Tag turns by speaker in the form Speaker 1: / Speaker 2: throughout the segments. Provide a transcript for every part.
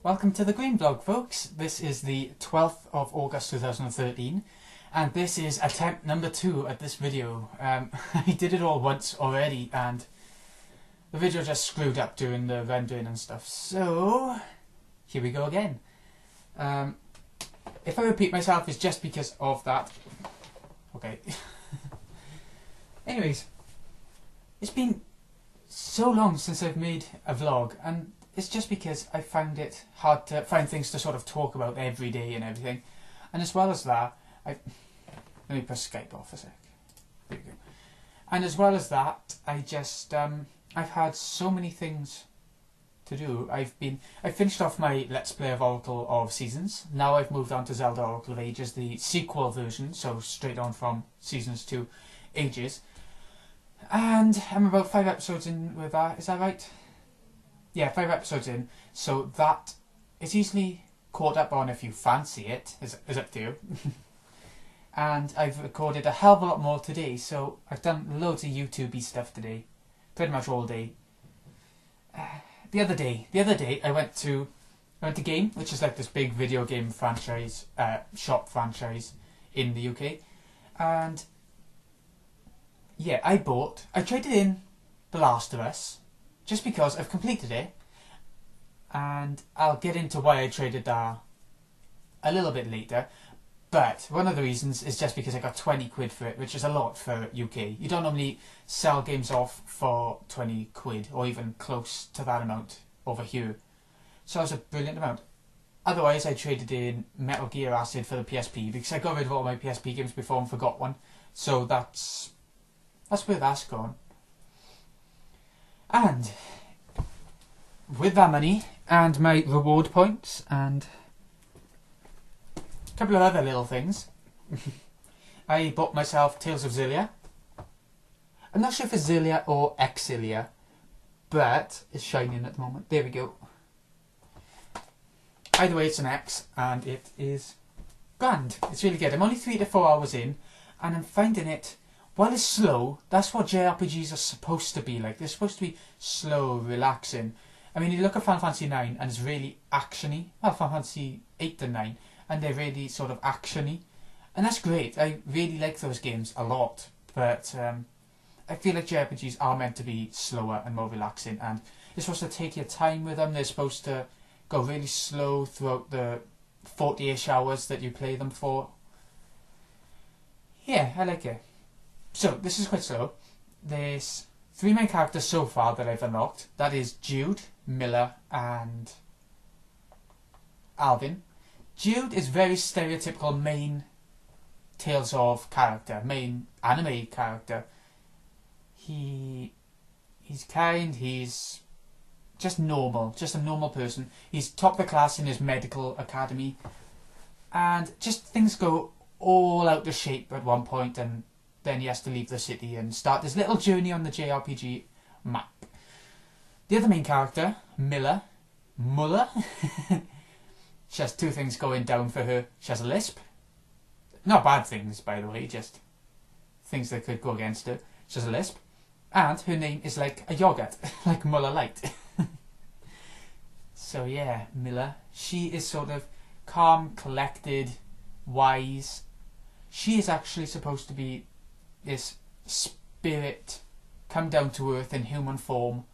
Speaker 1: Welcome to the Green Vlog, folks. This is the 12th of August 2013 and this is attempt number 2 at this video. I did it all once already and the video just screwed up during the rendering and stuff, so here we go again. If I repeat myself, it's just because of that. Okay. Anyways, it's been so long since I've made a vlog, and it's just because I found it hard to find things to sort of talk about every day and everything. And as well as that, let me put Skype off a sec. There we go. And as well as that, I just I've had so many things to do. I finished off my Let's Play of Oracle of Seasons. Now I've moved on to Zelda Oracle of Ages, the sequel version, so straight on from Seasons to Ages. And I'm about 5 episodes in with that, is that right? Yeah, 5 episodes in, so that is easily caught up on if you fancy it, is up to you. And I've recorded a hell of a lot more today, so I've done loads of YouTube-y stuff today, pretty much all day. The other day I went to Game, which is like this big video game franchise, shop franchise in the UK, and yeah, I traded in The Last of Us, just because I've completed it, and I'll get into why I traded that a little bit later. But one of the reasons is just because I got 20 quid for it, which is a lot for UK. You don't normally sell games off for 20 quid, or even close to that amount over here. So it was a brilliant amount. Otherwise, I traded in Metal Gear Acid for the PSP, because I got rid of all my PSP games before and forgot one. So that's where that's gone. And with that money and my reward points and a couple of other little things, I bought myself Tales of Xillia. I'm not sure if it's Xillia or Xillia, but it's shining at the moment. There we go. Either way, it's an X and it is grand. It's really good. I'm only 3 to 4 hours in and I'm finding it, while it's slow, that's what JRPGs are supposed to be like. They're supposed to be slow, relaxing. I mean, you look at Final Fantasy 9 and it's really actiony. Well, Final Fantasy 8 and 9, and they're really sort of actiony. And that's great. I really like those games a lot. But I feel like JRPGs are meant to be slower and more relaxing, and you're supposed to take your time with them. They're supposed to go really slow throughout the 40-ish hours that you play them for. Yeah, I like it. So, this is quite slow. There's 3 main characters so far that I've unlocked. That is Jude, Miller and Alvin. Jude is very stereotypical main Tales of character, main anime character. He's kind, he's just normal, just a normal person. He's top of the class in his medical academy, and just things go all out of shape at one point, and then he has to leave the city and start this little journey on the JRPG map. The other main character, Muller, she has 2 things going down for her. She has a lisp. Not bad things, by the way, just things that could go against her. She has a lisp. And her name is like a yogurt, like Muller Light. So yeah, Miller. She is sort of calm, collected, wise. She is actually supposed to be this spirit come down to earth in human form,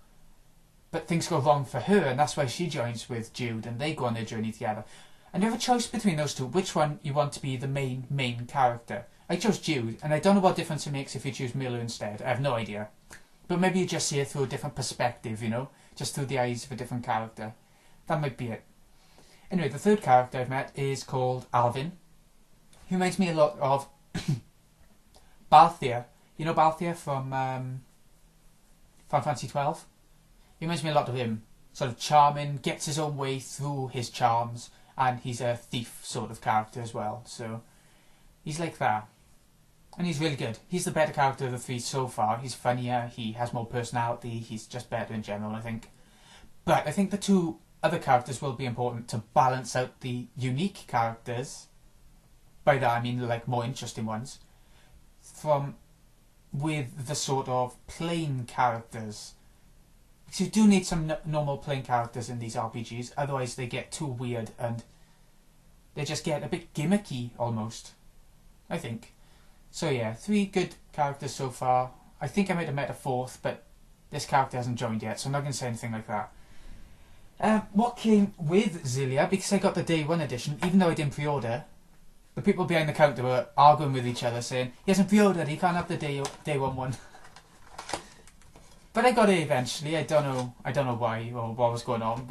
Speaker 1: but things go wrong for her, and that's why she joins with Jude and they go on their journey together. And you have a choice between those two, which one you want to be the main character. I chose Jude, and I don't know what difference it makes if you choose Miller instead. I have no idea, but maybe you just see it through a different perspective, you know, just through the eyes of a different character. That might be it. Anyway, the 3rd character I've met is called Alvin. He reminds me a lot of Balthier. You know Balthier from Final Fantasy 12? He reminds me a lot of him. Sort of charming, gets his own way through his charms, and he's a thief sort of character as well. So he's like that. And he's really good. He's the better character of the 3 so far. He's funnier, he has more personality, he's just better in general, I think. But I think the 2 other characters will be important to balance out the unique characters. By that I mean like more interesting ones. With the sort of plain characters Because you do need some normal playing characters in these RPGs, otherwise they get too weird and they just get a bit gimmicky almost, I think. So yeah, 3 good characters so far. I think I might have met a 4th, but this character hasn't joined yet, so I'm not going to say anything like that. What came with Xillia, because I got the day 1 edition, even though I didn't pre-order, the people behind the counter were arguing with each other saying, he hasn't pre-ordered, he can't have the day 1 one. But I got it eventually. I don't know why or what was going on,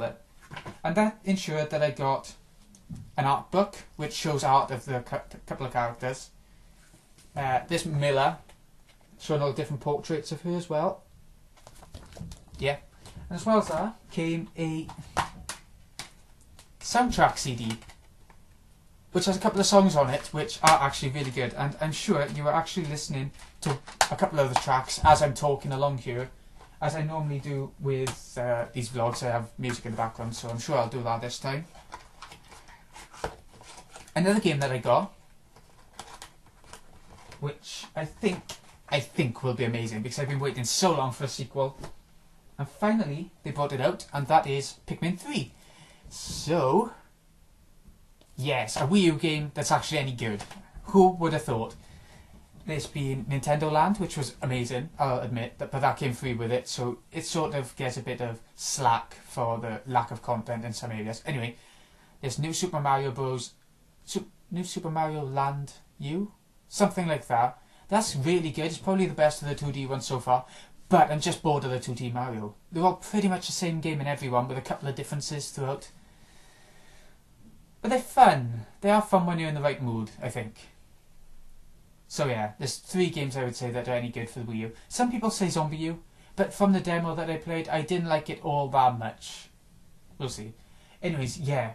Speaker 1: and that ensured that I got an art book which shows art of the couple of characters. This Miller, showing all the different portraits of her as well. Yeah, and as well as that came a soundtrack CD, which has a couple of songs on it which are actually really good, and I'm sure you are actually listening to a couple of the tracks as I'm talking along here, as I normally do with these vlogs. I have music in the background, so I'm sure I'll do that this time. Another game that I got, which I think will be amazing, because I've been waiting so long for a sequel, and finally they brought it out, and that is Pikmin 3. So, yes, a Wii U game that's actually any good. Who would have thought? There's been Nintendo Land, which was amazing, I'll admit, but that came free with it, so it sort of gets a bit of slack for the lack of content in some areas. Anyway, there's New Super Mario Bros. New Super Mario Land U? Something like that. That's really good. It's probably the best of the 2D ones so far, but I'm just bored of the 2D Mario. They're all pretty much the same game in every one, with a couple of differences throughout. But they're fun. They are fun when you're in the right mood, I think. So yeah, there's 3 games I would say that are any good for the Wii U. Some people say Zombie U, but from the demo that I played, I didn't like it all that much. We'll see. Anyways, yeah.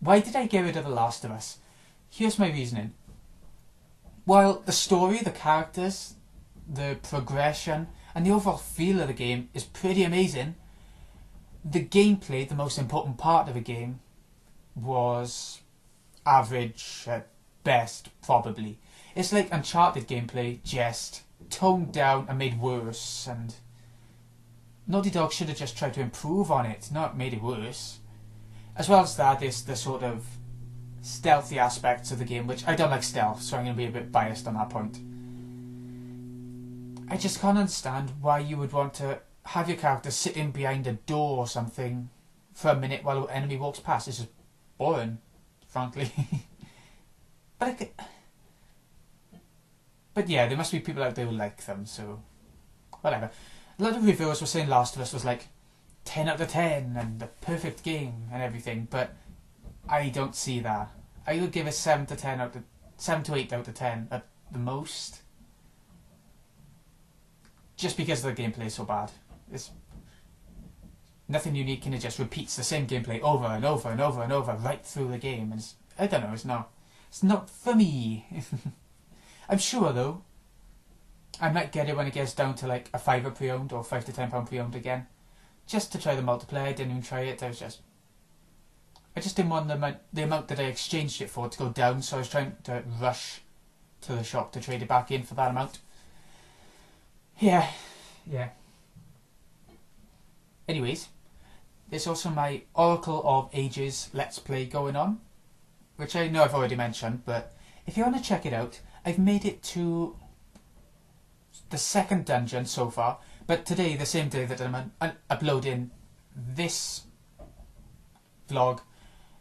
Speaker 1: Why did I get rid of The Last of Us? Here's my reasoning. While the story, the characters, the progression, and the overall feel of the game is pretty amazing, the gameplay, the most important part of the game, was average at best, probably. It's like Uncharted gameplay, just toned down and made worse, and Naughty Dog should have just tried to improve on it, not made it worse. As well as that, there's the sort of stealthy aspects of the game, which I don't like stealth, so I'm going to be a bit biased on that point. I just can't understand why you would want to have your character sitting behind a door or something for a minute while an enemy walks past. It's just boring, frankly. But yeah, there must be people out there who like them, so whatever. A lot of reviewers were saying Last of Us was like 10 out of 10 and the perfect game and everything, but I don't see that. I would give it 7 to 8 out of 10 at the most. Just because the gameplay is so bad. It's nothing unique, and it just repeats the same gameplay over and over and over and over right through the game. And I don't know, it's not for me. I'm sure though, I might get it when it gets down to like a £5 pre-owned or £5 to £10 pre-owned again. Just to try the multiplayer. I didn't even try it. I just didn't want the amount that I exchanged it for to go down, so I was trying to rush to the shop to trade it back in for that amount. Yeah. Anyways, there's also my Oracle of Ages Let's Play going on, which I know I've already mentioned, but if you want to check it out, I've made it to the 2nd dungeon so far, but today, the same day that I'm uploading this vlog,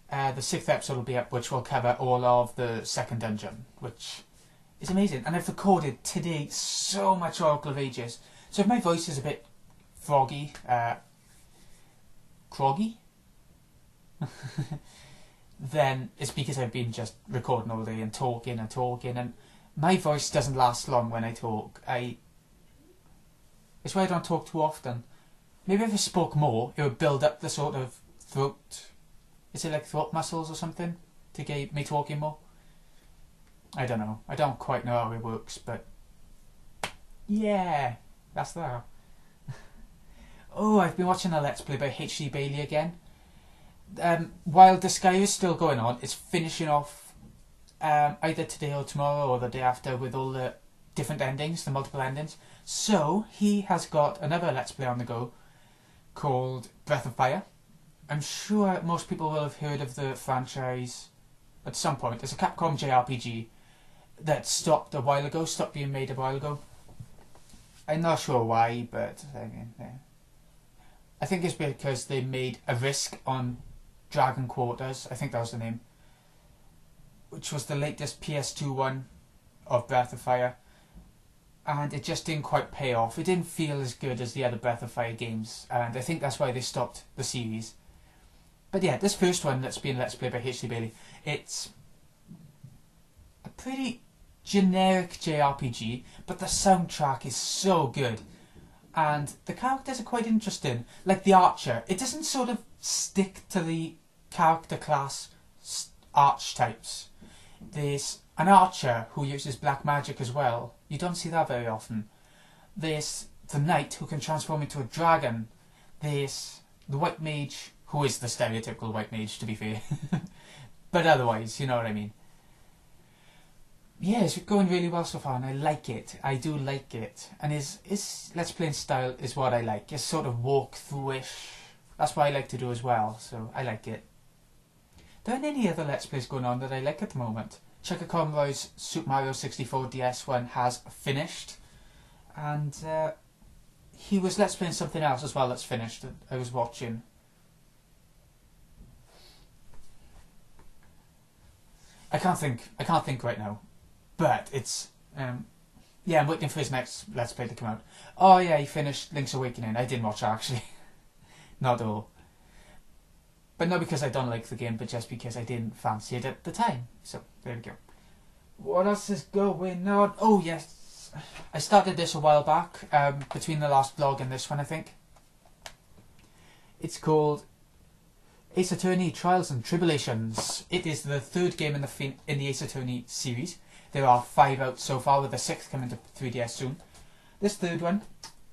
Speaker 1: the 6th episode will be up, which will cover all of the 2nd dungeon, which is amazing. And I've recorded today so much Oracle of Ages, so if my voice is a bit froggy, croggy, then it's because I've been just recording all day and talking, and my voice doesn't last long when I talk. It's why I don't talk too often. Maybe if I spoke more, it would build up the sort of throat. Is it like throat muscles or something to get me talking more? I don't know. I don't quite know how it works, but yeah, that's that. Oh, I've been watching a Let's Play by HD Bailey again. While Disgaea is still going on, it's finishing off either today or tomorrow or the day after with all the different endings, the multiple endings. So he has got another Let's Play on the go called Breath of Fire. I'm sure most people will have heard of the franchise at some point. It's a Capcom JRPG that stopped being made a while ago. I'm not sure why, but I mean, yeah. I think it's because they made a Risk on Dragon Quarters, I think that was the name, which was the latest PS2 one of Breath of Fire, and it just didn't quite pay off. It didn't feel as good as the other Breath of Fire games, and I think that's why they stopped the series. But yeah, this first one that's been Let's Play by H.C. Bailey, it's a pretty generic JRPG, but the soundtrack is so good. And the characters are quite interesting. Like the archer, it doesn't sort of stick to the character class archetypes. There's an archer who uses black magic as well. You don't see that very often. There's the knight who can transform into a dragon. There's the white mage, who is the stereotypical white mage, to be fair. But otherwise, you know what I mean. Yeah, it's going really well so far, and I like it. I do like it. And his Let's Playing style is what I like. It's sort of walkthrough-ish. That's what I like to do as well, so I like it. There aren't any other Let's Plays going on that I like at the moment. Chucker Conroy's Super Mario 64 DS one has finished. And he was Let's Playing something else as well that's finished that I was watching. I can't think right now. But it's, yeah, I'm waiting for his next Let's Play to come out. Oh yeah, he finished Link's Awakening. I didn't watch it actually. Not at all. But not because I don't like the game, but just because I didn't fancy it at the time. So, there we go. What else is going on? Oh yes, I started this a while back, between the last vlog and this one I think. It's called Ace Attorney Trials and Tribulations. It is the third game in the Ace Attorney series. There are 5 out so far, with the 6th coming to 3DS soon. This third one,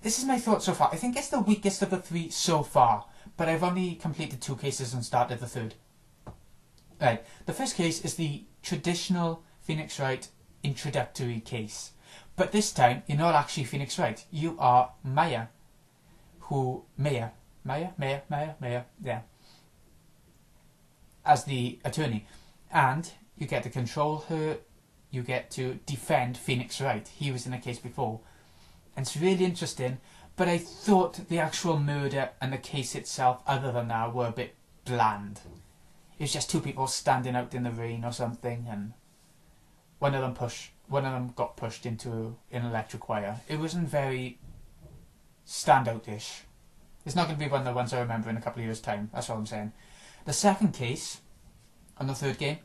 Speaker 1: this is my thoughts so far. I think it's the weakest of the 3 so far, but I've only completed 2 cases and started the third. Right, the first case is the traditional Phoenix Wright introductory case. But this time, you're not actually Phoenix Wright. You are Maya, Maya, yeah, as the attorney. And you get to control her. You get to defend Phoenix Wright. He was in a case before. And it's really interesting, but I thought the actual murder and the case itself, other than that, were a bit bland. It was just 2 people standing out in the rain or something, and one of them got pushed into an electric wire. It wasn't very standout-ish. It's not going to be one of the ones I remember in a couple of years' time, that's all I'm saying. The second case, on the third game,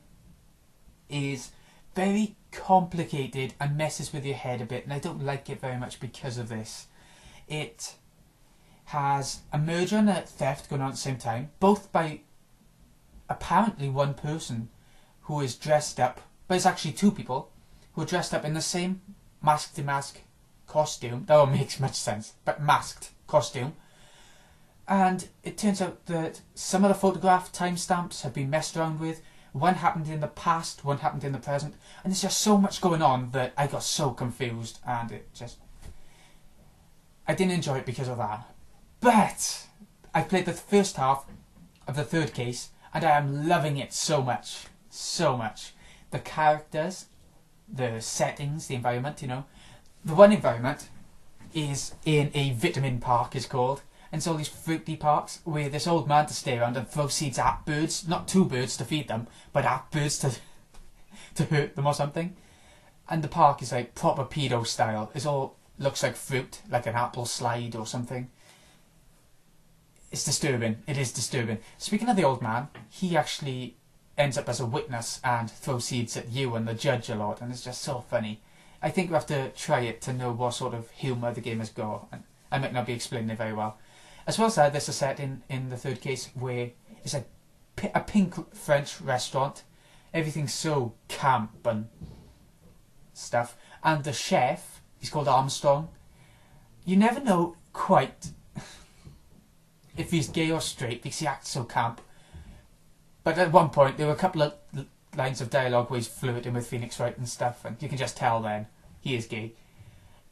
Speaker 1: is very complicated and messes with your head a bit, and I don't like it very much because of this. It has a murder and a theft going on at the same time, both by apparently one person who is dressed up, but it's actually 2 people who are dressed up in the same mask-to-mask costume. That won't make much sense, but masked costume. And it turns out that some of the photograph timestamps have been messed around with. One happened in the past, one happened in the present, and there's just so much going on that I got so confused, and I didn't enjoy it because of that. But I played the first half of the third case, and I am loving it so much, so much. The characters, the settings, the environment, you know. The one environment is in a vitamin park, is called. And it's all these fruity parks where this old man to stay around and throw seeds at birds. Not to birds to feed them, but at birds to hurt them or something. And the park is like proper pedo style. It all looks like fruit, like an apple slide or something. It's disturbing. It is disturbing. Speaking of the old man, he actually ends up as a witness and throws seeds at you and the judge a lot. And it's just so funny. I think you have to try it to know what sort of humour the game has got. And I might not be explaining it very well. As well as that, there's a set in the third case where it's a pink French restaurant. Everything's so camp and stuff. And the chef, he's called Armstrong. You never know quite if he's gay or straight because he acts so camp. But at one point, there were a couple of lines of dialogue where he's flirting with Phoenix Wright and stuff, and you can just tell then he is gay.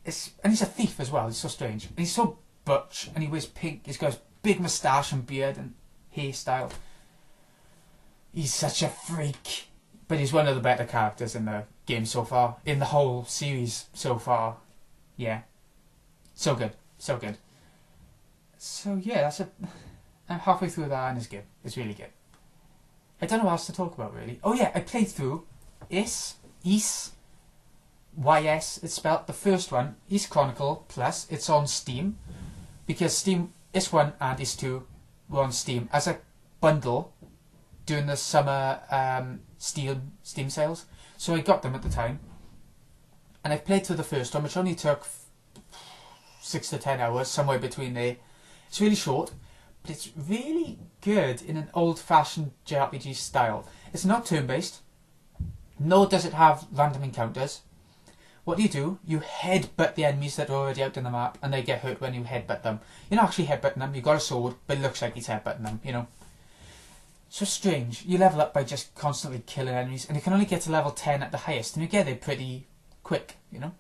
Speaker 1: And he's a thief as well. He's so strange. And he's so butch, and he wears pink. He's got big moustache and beard and hairstyle. He's such a freak. But he's one of the better characters in the game so far. In the whole series so far. Yeah. So good. So good. So yeah, I'm halfway through that and it's good. It's really good. I don't know what else to talk about really. Oh yeah, I played through YS, it's spelled the first one, Ys Chronicle Plus. It's on Steam. Because Steam, YS1 and YS2 were on Steam as a bundle during the summer Steam sales. So I got them at the time. And I played through the first one, which only took 6 to 10 hours, somewhere between there. It's really short, but it's really good in an old-fashioned JRPG style. It's not turn-based, nor does it have random encounters. What do? You headbutt the enemies that are already out in the map, and they get hurt when you headbutt them. You're not actually headbutting them, you've got a sword, but it looks like he's headbutting them, you know. So strange. You level up by just constantly killing enemies, and you can only get to level 10 at the highest, and you get there pretty quick, you know.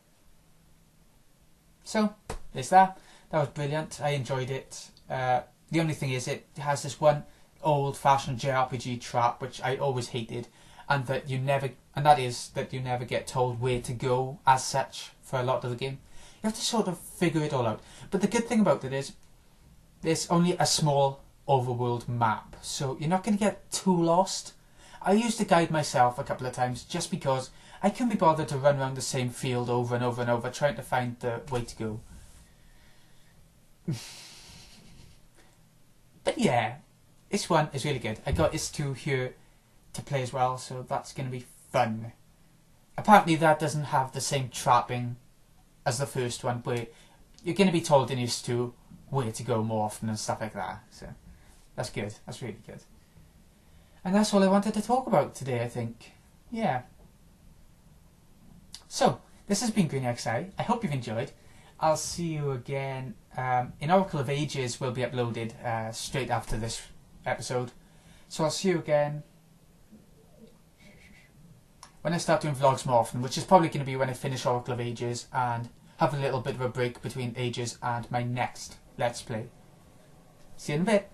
Speaker 1: So, there's that. That was brilliant. I enjoyed it. The only thing is it has this one old-fashioned JRPG trap, which I always hated, and that is that you never get told where to go as such for a lot of the game. You have to sort of figure it all out. But the good thing about it is there's only a small overworld map, so you're not going to get too lost. I used to guide myself a couple of times just because I couldn't be bothered to run around the same field over and over and over trying to find the way to go. But yeah, this one is really good. I got YS2 here to play as well, so that's going to be fun. Apparently that doesn't have the same trapping as the first one, where you're going to be told in YS2 where to go more often and stuff like that. So that's good. That's really good. And that's all I wanted to talk about today, I think. Yeah. So, this has been Green XI. I hope you've enjoyed. I'll see you again. In Oracle of Ages will be uploaded straight after this episode. So I'll see you again when I start doing vlogs more often, which is probably going to be when I finish Oracle of Ages and have a little bit of a break between Ages and my next Let's Play. See you in a bit.